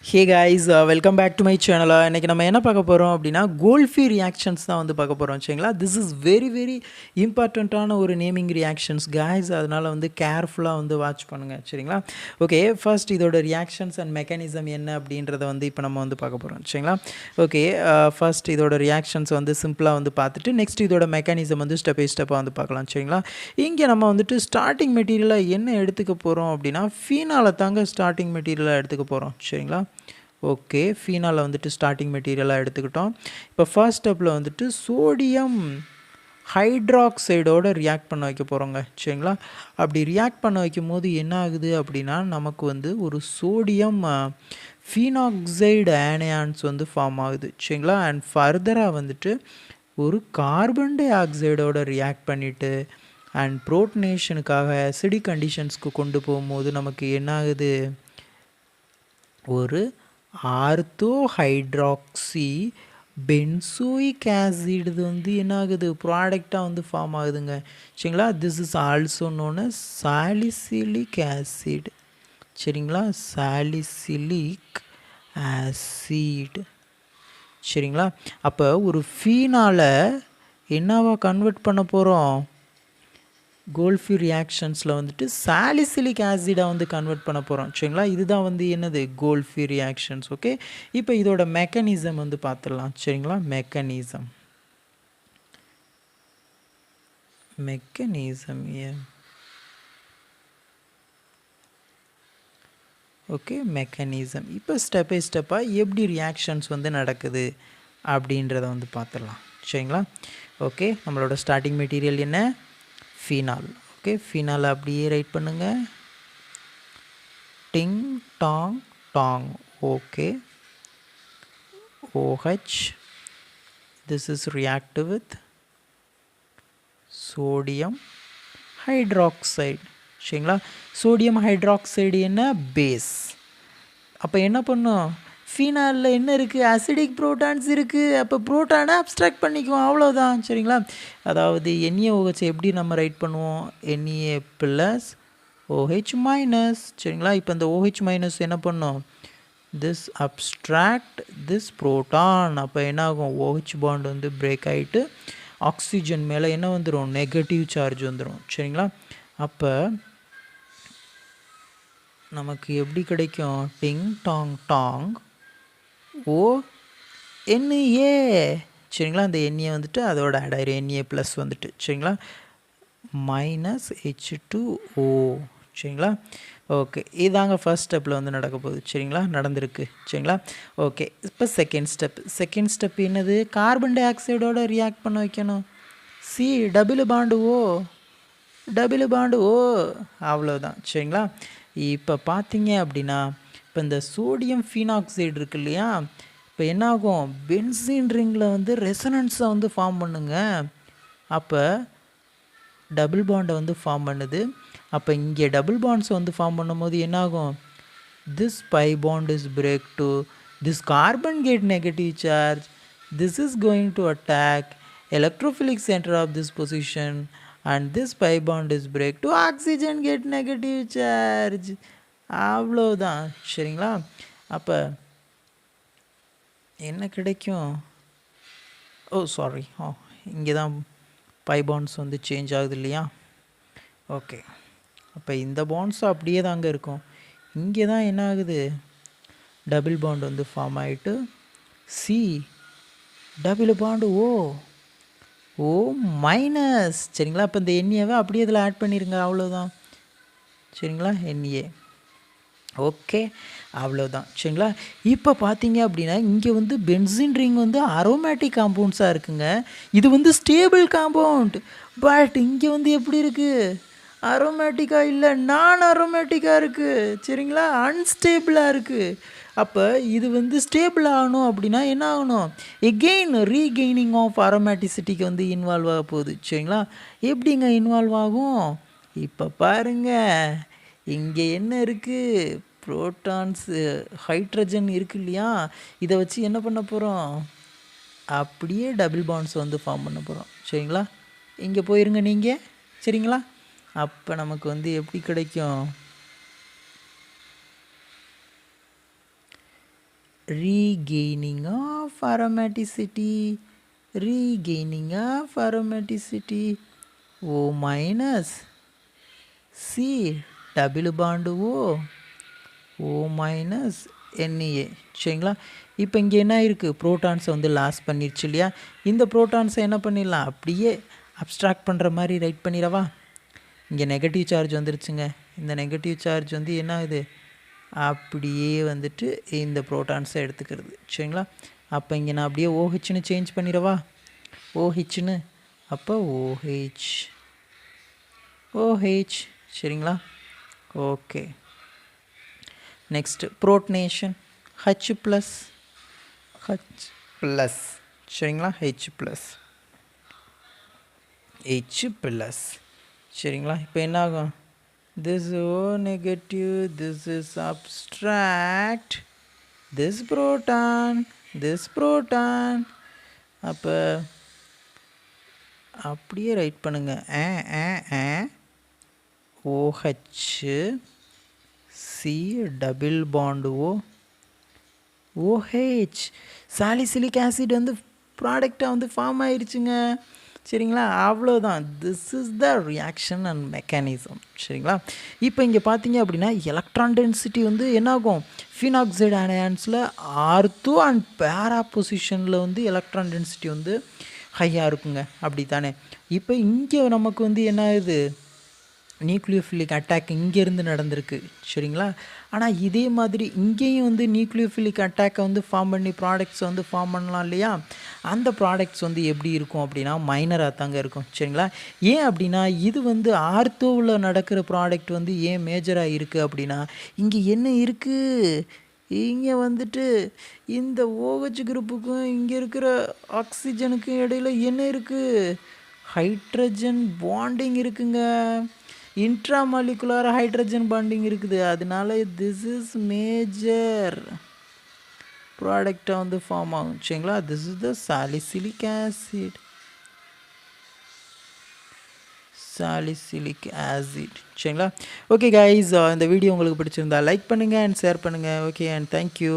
Hey guys welcome back to my channel. இன்றைக்கி நம்ம என்ன பார்க்க போகிறோம் அப்படின்னா கோல்ஃபி ரியாக்ஷன்ஸ் தான் வந்து பார்க்க போகிறோம். சரிங்களா, திஸ் இஸ் வெரி வெரி இம்பார்ட்டண்ட்டான ஒரு நேமிங் ரியாக்ஷன்ஸ் கைஸ். அதனால் வந்து கேர்ஃபுல்லாக வந்து வாட்ச் பண்ணுங்கள். சரிங்களா, ஓகே. ஃபர்ஸ்ட் இதோட ரியாக்ஷன்ஸ் அண்ட் மெக்கானிசம் என்ன அப்படின்றத வந்து இப்போ நம்ம வந்து பார்க்க போகிறோம். சரிங்களா, ஓகே. ஃபர்ஸ்ட் இதோட ரியாக்ஷன்ஸ் வந்து சிம்பிளாக வந்து பார்த்துட்டு நெக்ஸ்ட் இதோட மெக்கானிசம் வந்து ஸ்டெப் பை ஸ்டெப்பாக வந்து பார்க்கலாம். சரிங்களா, இங்கே நம்ம வந்துட்டு ஸ்டார்டிங் மெட்டீரியலாக என்ன எடுத்துக்க போகிறோம் அப்படின்னா ஃபீனாலை தாங்க ஸ்டார்டிங் மெட்டீரியலாக எடுத்துக்க போகிறோம். சரிங்களா, ஓகே. ஃபீனால் வந்துட்டு ஸ்டார்டிங் மெட்டீரியலாக எடுத்துக்கிட்டோம். இப்போ ஃபர்ஸ்ட் ஸ்டெப்பில் வந்துட்டு சோடியம் ஹைட்ராக்சைடோடு ரியாக்ட் பண்ண வைக்க போகிறோங்க. சரிங்களா, அப்படி ரியாக்ட் பண்ண வைக்கும் போது என்ன ஆகுது அப்படின்னா நமக்கு வந்து ஒரு சோடியம் ஃபீனாக்சைடு ஆனியான்ஸ் வந்து ஃபார்ம் ஆகுது. சரிங்களா, அண்ட் ஃபர்தராக வந்துட்டு ஒரு கார்பன் டை ஆக்சைடோட ரியாக்ட் பண்ணிவிட்டு அண்ட் புரோட்டனேஷனுக்காக அசிடிக் கண்டிஷன்ஸ்க்கு கொண்டு போகும்போது நமக்கு என்ன ஆகுது, ஒரு ஆர்த்தோ ஹைட்ராக்சி பென்சோயிக் ஆசிட் வந்து என்ன ஆகுது, ப்ராடக்டாக வந்து ஃபார்ம் ஆகுதுங்க. சரிங்களா, this is also known as salicylic acid. சரிங்களா, சாலிசிலிக் ஆசிட். சரிங்களா, அப்போ ஒரு ஃபீனால் என்னவா கன்வெர்ட் பண்ண போகிறோம், கோல்ஃபி ரியாக்ஷன்ஸில் வந்துட்டு சாலிசிலிக் ஆசிடாக வந்து கன்வெர்ட் பண்ண போகிறோம். சரிங்களா, இதுதான் வந்து என்னது கோல்ஃபி ரியாக்ஷன்ஸ். ஓகே, இப்போ இதோட மெக்கானிசம் வந்து பார்த்துடலாம். சரிங்களா, மெக்கானிசம் ஓகே, மெக்கானிசம். இப்போ ஸ்டெப் பை ஸ்டெப்பாக எப்படி ரியாக்ஷன்ஸ் வந்து நடக்குது அப்படின்றத வந்து பார்த்துடலாம். சரிங்களா, ஓகே. நம்மளோட ஸ்டார்டிங் மெட்டீரியல் என்ன, ஃபீனால். ஓகே, ஃபீனால் அப்படியே ரைட் பண்ணுங்க, டிங் டாங் டாங். Okay, OH, this is reacted with sodium hydroxide. சரிங்களா, சோடியம் ஹைட்ராக்சைடு என்ன, பேஸ். அப்போ என்ன பண்ணும், ஃபீனாலில் என்ன இருக்குது, அசிடிக் ப்ரோட்டான்ஸ் இருக்குது. அப்போ ப்ரோட்டானை அப்ஸ்ட்ராக்ட் பண்ணிக்குவோம், அவ்வளோதான். சரிங்களா, அதாவது NaOH எப்படி நம்ம ரைட் பண்ணுவோம், Na ப்ளஸ் OH மைனஸ். சரிங்களா, இப்போ இந்த OH மைனஸ் என்ன பண்ணும், this abstract this proton. அப்போ என்ன ஆகும், OH பாண்ட் வந்து பிரேக் ஆகிட்டு ஆக்சிஜன் மேலே என்ன வந்துடும், நெகட்டிவ் சார்ஜ் வந்துடும். சரிங்களா, அப்போ நமக்கு எப்படி கிடைக்கும், டிங் டாங் டாங் ஓ NA. சரிங்களா, இந்த NA வந்துட்டு அதோட ஆட் ஆயிரும், Na ப்ளஸ் வந்துட்டு. சரிங்களா, மைனஸ் H2O. சரிங்களா, ஓகே. இதாங்க ஃபர்ஸ்ட் ஸ்டெப்பில் வந்து நடக்க போகுது. சரிங்களா, நடந்திருக்கு. சரிங்களா, ஓகே. இப்போ செகண்ட் ஸ்டெப் என்னது, கார்பன் டை ஆக்சைடோட ரியாக்ட் பண்ண வைக்கணும். டபுள் பாண்டு ஓ, அவ்வளோதான். சரிங்களா, இப்போ பார்த்தீங்க அப்படின்னா இப்போ இந்த சோடியம் ஃபீனாக்சைடு இருக்கு இல்லையா, இப்போ என்னாகும், பென்சீன் ரிங்கில் வந்து ரெசனன்ஸை வந்து ஃபார்ம் பண்ணுங்க. அப்போ டபுள் பாண்டை வந்து ஃபார்ம் பண்ணுது. அப்போ இங்கே டபுள் பாண்ட்ஸை வந்து ஃபார்ம் பண்ணும்போது என்னாகும், this by bond is break to this carbon get negative charge. This is going to attack electrophilic center of this position and this pi bond is break to oxygen get negative charge. அவ்வளோதான். சரிங்களா, அப்போ என்ன கிடைக்கும், sorry, இங்கே தான் by bonds வந்து change ஆகுது இல்லையா. ஓகே, அப்போ இந்த பாண்ட்ஸ் அப்படியே தாங்க இருக்கும். இங்கே தான் என்ன ஆகுது, டபுள் பாண்ட் வந்து ஃபார்ம் ஆகிட்டு டபுள் பாண்டு ஓ மைனஸ். சரிங்களா, இப்போ இந்த NAவை அப்படியே இதில் ஆட் பண்ணிடுங்க, அவ்வளோதான். சரிங்களா, NA. ஓகே, அவ்வளோதான். சரிங்களா, இப்போ பார்த்தீங்க அப்படின்னா இங்கே வந்து பென்சின் ரிங் வந்து அரோமேட்டிக் காம்பவுண்ட்ஸாக இருக்குங்க. இது வந்து ஸ்டேபிள் காம்பவுண்ட். பட் இங்கே வந்து எப்படி இருக்குது, அரோமேட்டிக்காக இல்லை, நான் அரோமேட்டிக்காக இருக்குது. சரிங்களா, அன்ஸ்டேபிளாக இருக்குது. அப்போ இது வந்து ஸ்டேபிள் ஆகணும் அப்படின்னா என்ன ஆகணும், எகெயின் ரீகெய்னிங் ஆஃப் அரோமேட்டிசிட்டிக்கு வந்து இன்வால்வ் ஆக போகுது. சரிங்களா, எப்படிங்க இன்வால்வ் ஆகும், இப்போ பாருங்கள், இங்கே என்ன இருக்குது, புரோட்டான்ஸு ஹைட்ரஜன் இருக்குது இல்லையா, இதை வச்சு என்ன பண்ண போகிறோம், அப்படியே டபுள் பாண்ட்ஸ் வந்து ஃபார்ம் பண்ண போகிறோம். சரிங்களா, இங்கே போயிருங்க நீங்கள். சரிங்களா, அப்போ நமக்கு வந்து எப்படி கிடைக்கும், regaining of aromaticity, regaining of aromaticity. O minus C double bond O minus Na. சரிங்களா? இப்போ இங்கே என்ன இருக்குது, ப்ரோட்டான்ஸை வந்து லாஸ் பண்ணிடுச்சு இல்லையா? இந்த ப்ரோட்டான்ஸை என்ன பண்ணிடலாம், அப்படியே அப்ஸ்ட்ராக்ட் பண்ணுற மாதிரி ரைட் பண்ணிடவா? இங்கே நெகட்டிவ் சார்ஜ் வந்துருச்சுங்க. இந்த நெகட்டிவ் சார்ஜ் வந்து என்ன ஆகுது, அப்படியே வந்துட்டு இந்த ப்ரோட்டான்ஸை எடுத்துக்கிறது. சரிங்களா? அப்போ இங்கே நான் அப்படியே ஓஹெச்னு சேஞ்ச் பண்ணிடவா? ஓஹெச்னு, அப்போ ஓஹெச். சரிங்களா? Okay. Next protonation, H plus. சரிங்களா? H plus. சரிங்களா? இப்போ என்ன ஆகும், this O negative, this is subtract this proton. அப்போ அப்படியே ரைட் பண்ணுங்க. OH C double bond OH salicylic acid வந்து ப்ராடக்டாக வந்து ஃபார்ம் ஆயிடுச்சுங்க. சரிங்களா? அவ்வளோதான். This is the reaction and mechanism. சரிங்களா? இப்போ இங்கே பார்த்தீங்க அப்படின்னா எலக்ட்ரான் டென்சிட்டி வந்து என்னாகும், ஃபினாக்சைடு அயன்ஸில் R2 அண்ட் பேரா பொசிஷனில் வந்து எலக்ட்ரான் டென்சிட்டி வந்து ஹையாக இருக்குங்க. அப்படி தானே? இப்போ இங்கே நமக்கு வந்து என்ன ஆகுது, நியூக்ளியோஃபிலிக் அட்டாக் இங்கேருந்து நடந்திருக்கு. சரிங்களா? ஆனால் இதே மாதிரி இங்கேயும் வந்து நியூக்ளியோஃபிலிக் அட்டாக்கை வந்து ஃபார்ம் பண்ணி ப்ராடக்ட்ஸை வந்து ஃபார்ம் பண்ணலாம் இல்லையா? அந்த ப்ராடக்ட்ஸ் வந்து எப்படி இருக்கும் அப்படின்னா மைனராக தாங்க இருக்கும். சரிங்களா? ஏன் அப்படின்னா இது வந்து ஆர்த்தோவில் நடக்கிற ப்ராடக்ட் வந்து ஏன் மேஜராக இருக்குது அப்படின்னா, இங்கே என்ன இருக்குது, இங்கே வந்துட்டு இந்த OH குரூப்புக்கும் இங்கே இருக்கிற ஆக்சிஜனுக்கும் இடையில் என்ன இருக்குது, ஹைட்ரஜன் பாண்டிங் இருக்குங்க. இன்ட்ராமாலிகுலர் ஹைட்ரஜன் பாண்டிங் இருக்குது. அதனால திஸ் இஸ் மேஜர் ப்ராடக்டாக வந்து ஃபார்ம் ஆகும். சரிங்களா? This is the salicylic acid. சரிங்களா? ஓகே கைஸ், இந்த வீடியோ உங்களுக்கு பிடிச்சிருந்தா லைக் பண்ணுங்கள் அண்ட் ஷேர் பண்ணுங்கள். Okay and thank you.